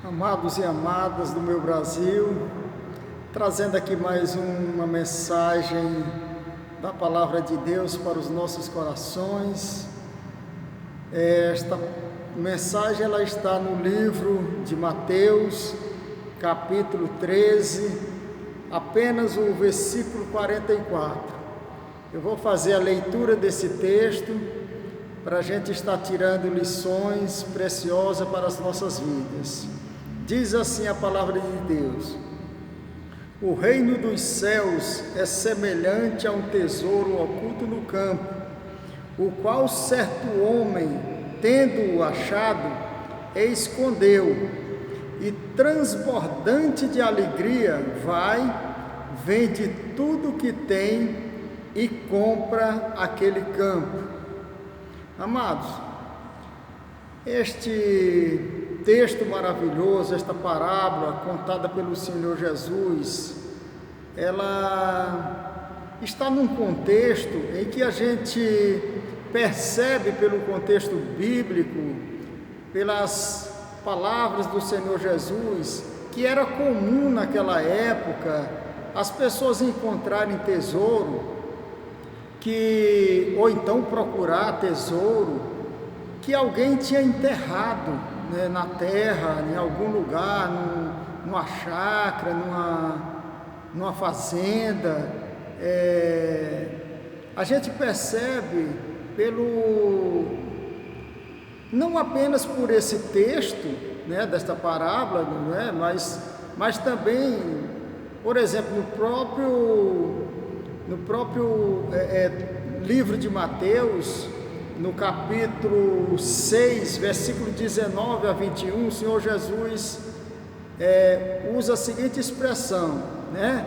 Amados e amadas do meu Brasil, trazendo aqui mais uma mensagem da Palavra de Deus para os nossos corações. Esta mensagem ela está no livro de Mateus, capítulo 13, apenas o versículo 44. Eu vou fazer a leitura desse texto para a gente estar tirando lições preciosas para as nossas vidas. Diz assim a palavra de Deus: o reino dos céus é semelhante a um tesouro oculto no campo, o qual certo homem, tendo-o achado, escondeu, e transbordante de alegria vai, vende tudo o que tem e compra aquele campo. Amados, este texto maravilhoso, esta parábola contada pelo Senhor Jesus, ela está num contexto em que a gente percebe pelo contexto bíblico, pelas palavras do Senhor Jesus, que era comum naquela época as pessoas encontrarem tesouro, ou então procurar tesouro que alguém tinha enterrado, né, na terra, em algum lugar, numa chácara, numa fazenda. A gente percebe não apenas por esse texto, né, desta parábola, não é? Mas também, por exemplo, no próprio livro de Mateus, no capítulo 6, versículo 19 a 21, o Senhor Jesus usa a seguinte expressão, né?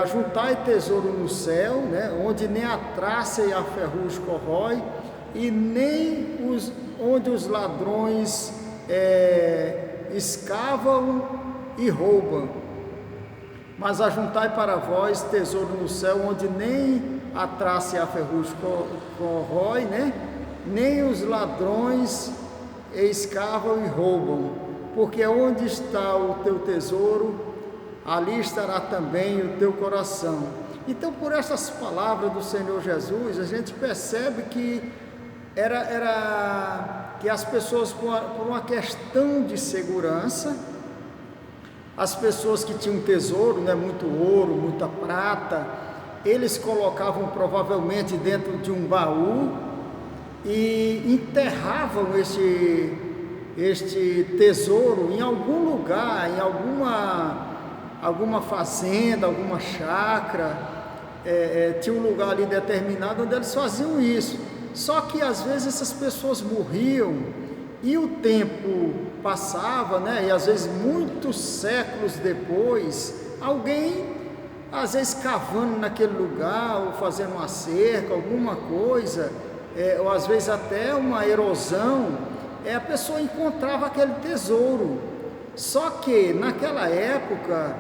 Ajuntai tesouro no céu, né? Onde nem a traça e a ferrugem corrói, e nem onde os ladrões escavam e roubam. Mas ajuntai para vós tesouro no céu, onde nem a traça e a ferrugem corrói, né? Nem os ladrões escavam e roubam, porque onde está o teu tesouro, ali estará também o teu coração. Então, por essas palavras do Senhor Jesus, a gente percebe que que as pessoas, por uma questão de segurança, as pessoas que tinham tesouro, né, muito ouro, muita prata, eles colocavam provavelmente dentro de um baú e enterravam este tesouro em algum lugar, em alguma fazenda, alguma chácara. Tinha um lugar ali determinado onde eles faziam isso. Só que às vezes essas pessoas morriam e o tempo passava, né? E às vezes muitos séculos depois, alguém, às vezes cavando naquele lugar, ou fazendo uma cerca, alguma coisa, ou às vezes até uma erosão, a pessoa encontrava aquele tesouro. Só que naquela época,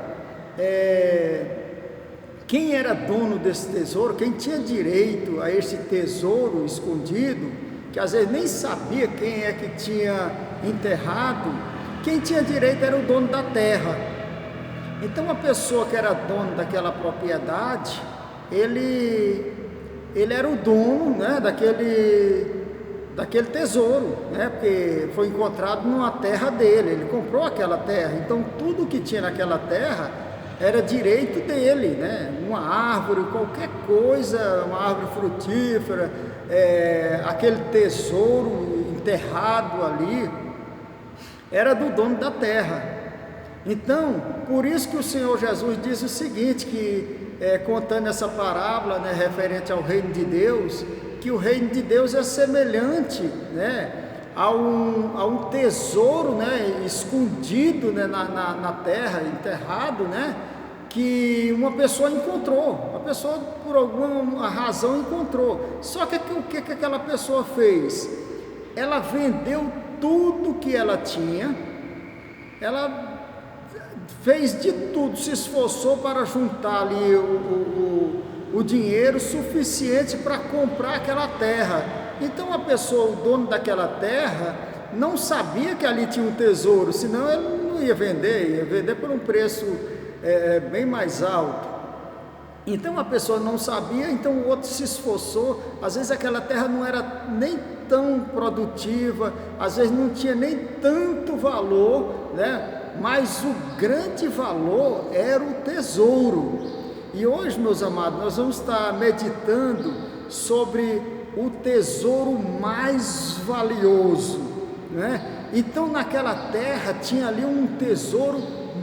quem era dono desse tesouro, quem tinha direito a esse tesouro escondido, que às vezes nem sabia quem é que tinha enterrado, quem tinha direito era o dono da terra. Então a pessoa que era dono daquela propriedade, ele era o dono, né, daquele tesouro, né, porque foi encontrado numa terra dele, ele comprou aquela terra, então tudo que tinha naquela terra era direito dele, né? Uma árvore, qualquer coisa, uma árvore frutífera, aquele tesouro enterrado ali, era do dono da terra. Então, por isso que o Senhor Jesus diz o seguinte, que contando essa parábola, né, referente ao reino de Deus, que o reino de Deus é semelhante, né, a um tesouro, né, escondido, né, na terra, enterrado, né, que uma pessoa encontrou, a pessoa por alguma razão encontrou. Só que o que aquela pessoa fez? Ela vendeu tudo que ela tinha, ela fez de tudo, se esforçou para juntar ali o dinheiro suficiente para comprar aquela terra. Então a pessoa, o dono daquela terra, não sabia que ali tinha um tesouro, senão ele não ia vender por um preço bem mais alto. Então a pessoa não sabia, então o outro se esforçou, às vezes aquela terra não era nem tão produtiva, às vezes não tinha nem tanto valor, né? Mas o grande valor era o tesouro. E hoje, meus amados, nós vamos estar meditando sobre o tesouro mais valioso, né? Então naquela terra tinha ali um tesouro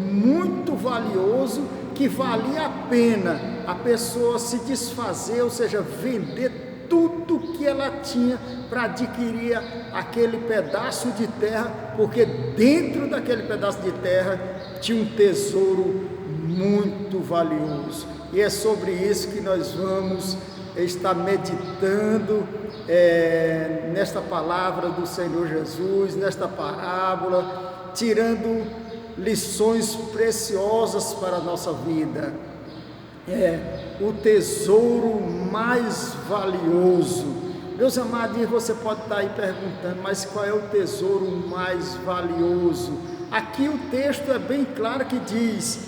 muito valioso, que valia a pena a pessoa se desfazer, ou seja, vender tudo que ela tinha para adquirir aquele pedaço de terra, porque dentro daquele pedaço de terra tinha um tesouro muito valioso. E é sobre isso que nós vamos estar meditando nesta palavra do Senhor Jesus, nesta parábola, tirando lições preciosas para a nossa vida. O tesouro mais valioso. Meus amados, você pode estar aí perguntando, mas qual é o tesouro mais valioso? Aqui o texto é bem claro que diz,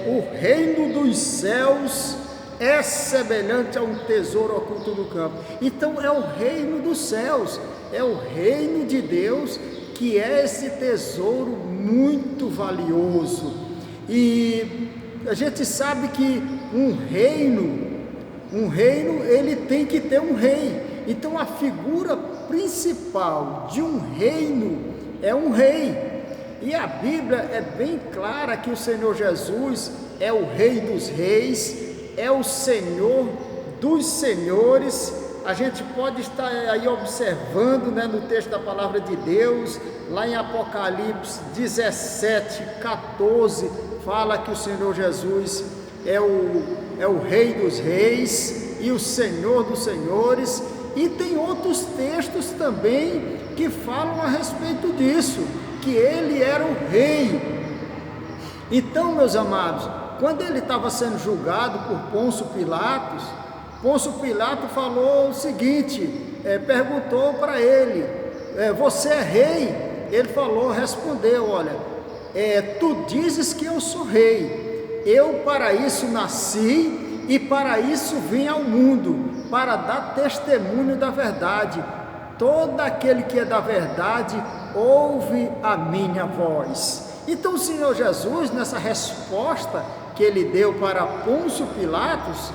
o reino dos céus é semelhante a um tesouro oculto no campo. Então é o reino dos céus, é o reino de Deus, que é esse tesouro muito valioso. E a gente sabe que um reino ele tem que ter um rei. Então a figura principal de um reino é um rei. E a Bíblia é bem clara que o Senhor Jesus é o Rei dos Reis, é o Senhor dos Senhores. A gente pode estar aí observando, né, no texto da palavra de Deus, lá em Apocalipse 17:14, fala que o Senhor Jesus é o Rei dos Reis e o Senhor dos Senhores, e tem outros textos também que falam a respeito disso, que ele era o Rei. Então, meus amados, quando ele estava sendo julgado por Pôncio Pilato falou o seguinte, perguntou para ele, você é rei? Ele respondeu, olha, tu dizes que eu sou rei, eu para isso nasci e para isso vim ao mundo, para dar testemunho da verdade. Todo aquele que é da verdade ouve a minha voz. Então o Senhor Jesus, nessa resposta que ele deu para Pôncio Pilatos,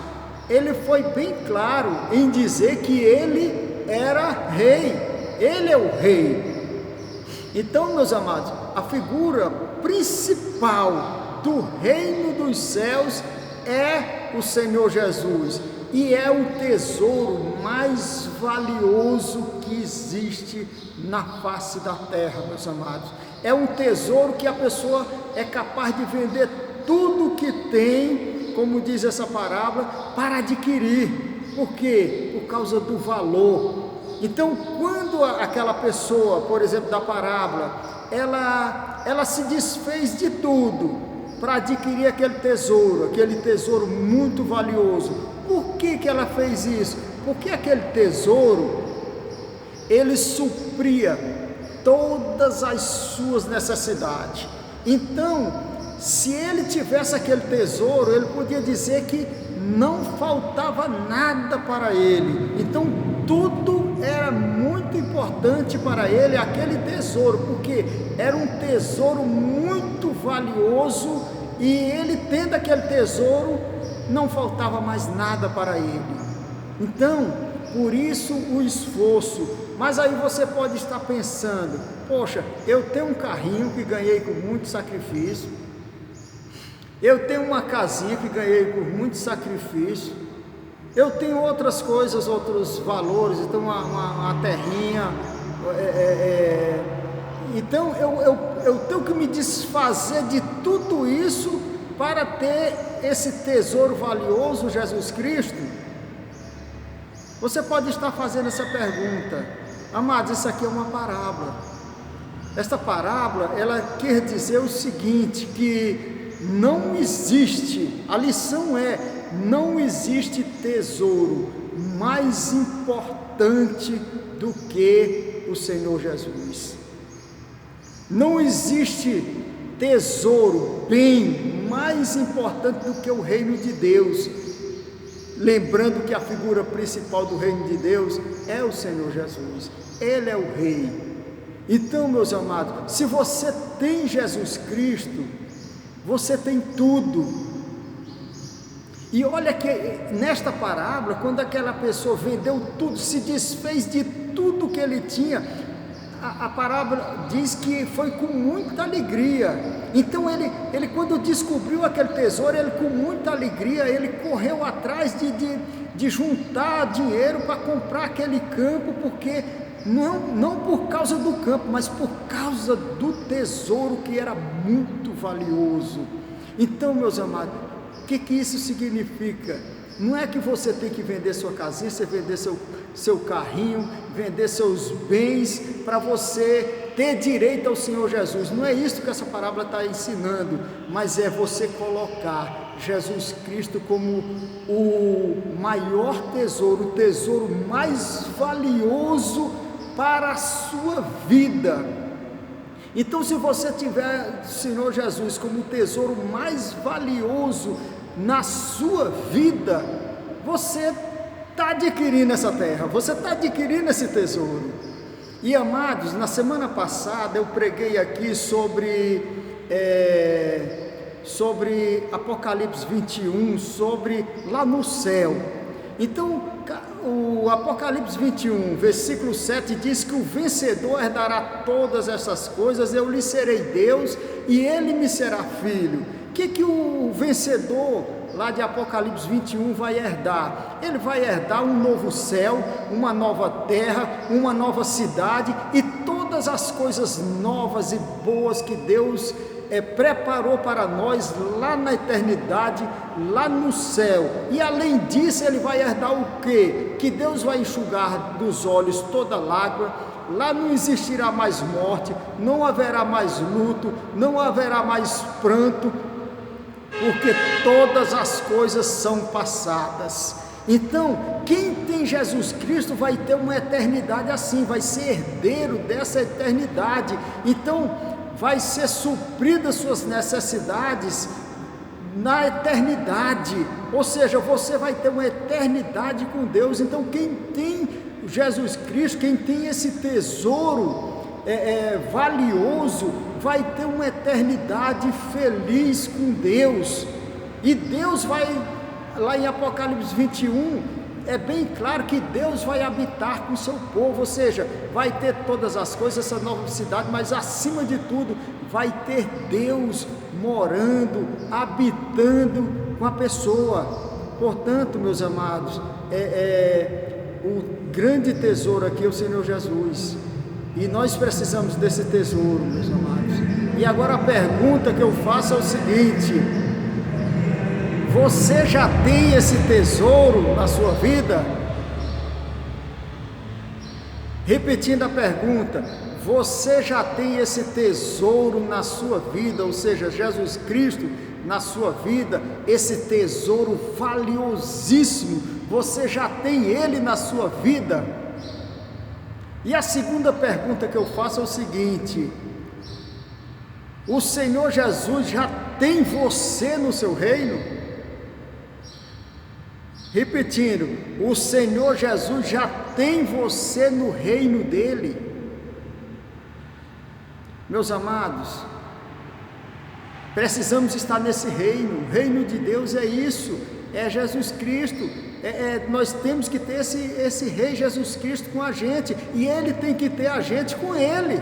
ele foi bem claro em dizer que ele era rei, ele é o rei. Então, meus amados, a figura principal do reino dos céus é o Senhor Jesus, e é o tesouro mais valioso que existe na face da terra, meus amados. É um tesouro que a pessoa é capaz de vender tudo que tem, como diz essa parábola, para adquirir. Por quê? Por causa do valor. Então, quando aquela pessoa, por exemplo, da parábola, ela se desfez de tudo para adquirir aquele tesouro muito valioso. Por que ela fez isso? Porque aquele tesouro, ele supria todas as suas necessidades. Então, se ele tivesse aquele tesouro, ele podia dizer que não faltava nada para ele. Então tudo era muito importante para ele, aquele tesouro, porque era um tesouro muito valioso, e ele tendo aquele tesouro, não faltava mais nada para ele. Então, por isso o esforço. Mas aí você pode estar pensando, poxa, eu tenho um carrinho que ganhei com muito sacrifício, eu tenho uma casinha que ganhei por muito sacrifício, eu tenho outras coisas, outros valores, então uma terrinha, então eu tenho que me desfazer de tudo isso para ter esse tesouro valioso, Jesus Cristo? Você pode estar fazendo essa pergunta. Amados, isso aqui é uma parábola. Esta parábola, ela quer dizer o seguinte, que não existe, a lição é, não existe tesouro mais importante do que o Senhor Jesus. Não existe tesouro, bem mais importante do que o reino de Deus. Lembrando que a figura principal do reino de Deus é o Senhor Jesus, Ele é o Rei. Então, meus amados, se você tem Jesus Cristo, você tem tudo. E olha que nesta parábola, quando aquela pessoa vendeu tudo, se desfez de tudo que ele tinha, a parábola diz que foi com muita alegria. Então ele quando descobriu aquele tesouro, ele com muita alegria, ele correu atrás de juntar dinheiro para comprar aquele campo, porque não por causa do campo, mas por causa do tesouro que era muito valioso. Então, meus amados, o que isso significa? Não é que você tem que vender sua casinha, você vender seu carrinho, vender seus bens para você ter direito ao Senhor Jesus. Não é isso que essa parábola está ensinando, mas é você colocar Jesus Cristo como o maior tesouro, o tesouro mais valioso para a sua vida. Então, se você tiver o Senhor Jesus como o tesouro mais valioso na sua vida, você está adquirindo essa terra, você está adquirindo esse tesouro. E amados, na semana passada eu preguei aqui sobre Apocalipse 21, sobre lá no céu. Então, o Apocalipse 21, versículo 7 diz que o vencedor herdará todas essas coisas, eu lhe serei Deus e ele me será filho. O que o vencedor lá de Apocalipse 21 vai herdar? Ele vai herdar um novo céu, uma nova terra, uma nova cidade e todas as coisas novas e boas que Deus preparou para nós lá na eternidade, lá no céu. E além disso, ele vai herdar o quê? Que Deus vai enxugar dos olhos toda lágrima. Lá não existirá mais morte, não haverá mais luto, não haverá mais pranto, porque todas as coisas são passadas. Então, quem tem Jesus Cristo vai ter uma eternidade assim, vai ser herdeiro dessa eternidade. Então, vai ser supridas suas necessidades na eternidade, ou seja, você vai ter uma eternidade com Deus. Então, quem tem Jesus Cristo, quem tem esse tesouro valioso, vai ter uma eternidade feliz com Deus. E Deus vai, lá em Apocalipse 21, é bem claro que Deus vai habitar com o seu povo, ou seja, vai ter todas as coisas, essa nova cidade, mas acima de tudo, vai ter Deus morando, habitando com a pessoa. Portanto, meus amados, o grande tesouro aqui é o Senhor Jesus, e nós precisamos desse tesouro, meus amados. E agora a pergunta que eu faço é o seguinte: você já tem esse tesouro na sua vida? Repetindo a pergunta, você já tem esse tesouro na sua vida, ou seja, Jesus Cristo na sua vida, esse tesouro valiosíssimo, você já tem ele na sua vida? E a segunda pergunta que eu faço é o seguinte: o Senhor Jesus já tem você no seu reino? Repetindo, o Senhor Jesus já tem você no reino dele? Meus amados, precisamos estar nesse reino. O reino de Deus é isso, é Jesus Cristo. Nós temos que ter esse Rei Jesus Cristo com a gente, e Ele tem que ter a gente com Ele.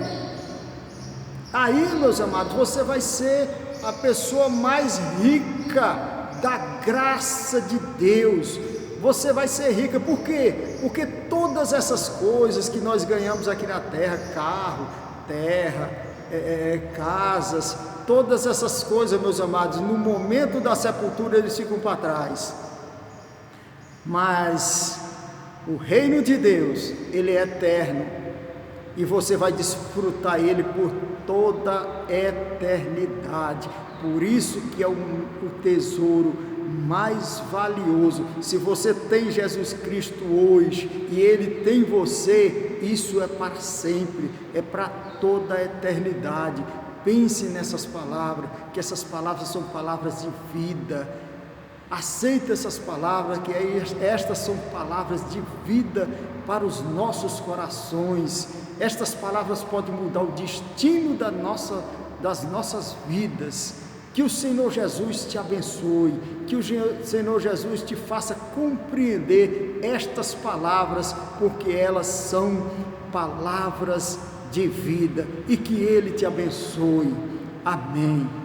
Aí, meus amados, você vai ser a pessoa mais rica da graça de Deus. Você vai ser rica, por quê? Porque todas essas coisas que nós ganhamos aqui na terra, carro, terra, casas, todas essas coisas, meus amados, no momento da sepultura eles ficam para trás. Mas o reino de Deus, ele é eterno, e você vai desfrutar ele por toda a eternidade. Por isso que é o tesouro mais valioso. Se você tem Jesus Cristo hoje e Ele tem você, isso é para sempre, é para toda a eternidade. Pense nessas palavras, que essas palavras são palavras de vida. Aceite essas palavras, que estas são palavras de vida para os nossos corações. Estas palavras podem mudar o destino das nossas vidas. Que o Senhor Jesus te abençoe, que o Senhor Jesus te faça compreender estas palavras, porque elas são palavras de vida, e que Ele te abençoe. Amém.